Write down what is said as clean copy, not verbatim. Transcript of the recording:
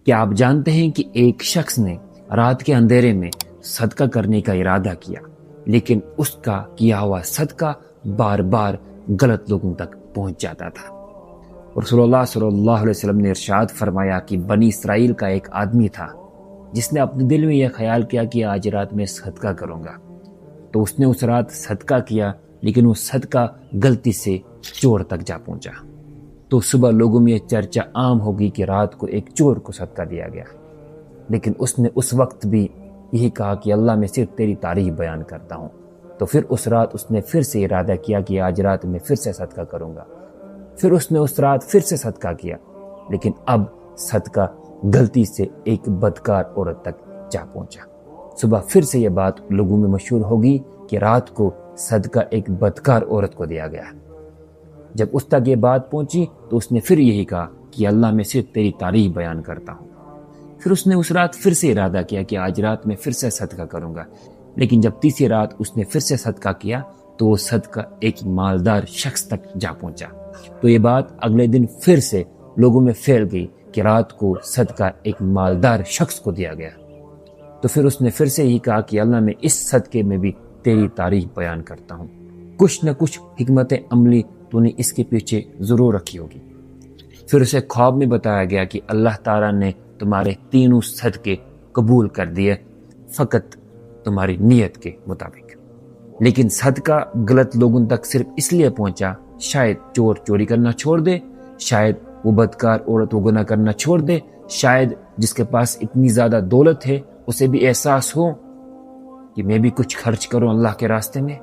کیا آپ جانتے ہیں کہ ایک شخص نے رات کے اندھیرے میں صدقہ کرنے کا ارادہ کیا، لیکن اس کا کیا ہوا صدقہ بار بار غلط لوگوں تک پہنچ جاتا تھا۔ رسول اللہ صلی اللہ علیہ وسلم نے ارشاد فرمایا کہ بنی اسرائیل کا ایک آدمی تھا جس نے اپنے دل میں یہ خیال کیا کہ آج رات میں صدقہ کروں گا، تو اس نے اس رات صدقہ کیا، لیکن وہ صدقہ غلطی سے چور تک جا پہنچا۔ تو صبح لوگوں میں یہ چرچا عام ہوگی کہ رات کو ایک چور کو صدقہ دیا گیا، لیکن اس نے اس وقت بھی یہی کہا کہ اللہ میں صرف تیری تعریف بیان کرتا ہوں۔ تو پھر اس رات اس نے پھر سے ارادہ کیا کہ آج رات میں پھر سے صدقہ کروں گا۔ پھر اس نے اس رات پھر سے صدقہ کیا، لیکن اب صدقہ غلطی سے ایک بدکار عورت تک جا پہنچا۔ صبح پھر سے یہ بات لوگوں میں مشہور ہوگی کہ رات کو صدقہ ایک بدکار عورت کو دیا گیا۔ جب اس تک یہ بات پہنچی تو اس نے پھر یہی کہا کہ اللہ میں صرف تیری تعریف بیان کرتا ہوں۔ پھر اس نے اس رات پھر سے ارادہ کیا کہ آج رات میں پھر سے صدقہ کروں گا، لیکن جب تیسری رات اس نے پھر سے صدقہ کیا تو وہ صدقہ ایک مالدار شخص تک جا پہنچا۔ تو یہ بات اگلے دن پھر سے لوگوں میں پھیل گئی کہ رات کو صدقہ ایک مالدار شخص کو دیا گیا۔ تو پھر اس نے پھر سے یہی کہا کہ اللہ میں اس صدقے میں بھی تیری تعریف بیان کرتا ہوں۔ کچھ نہ کچھ حکمت عملی تو نے اس کے پیچھے ضرور رکھی ہوگی۔ پھر اسے خواب میں بتایا گیا کہ اللہ تعالیٰ نے تمہارے تینوں صدقے قبول کر دیے، فقط تمہاری نیت کے مطابق۔ لیکن صدقہ غلط لوگوں تک صرف اس لیے پہنچا، شاید چور چوری کرنا چھوڑ دے، شاید وہ بدکار عورت وہ گناہ کرنا چھوڑ دے، شاید جس کے پاس اتنی زیادہ دولت ہے اسے بھی احساس ہو کہ میں بھی کچھ خرچ کروں اللہ کے راستے میں۔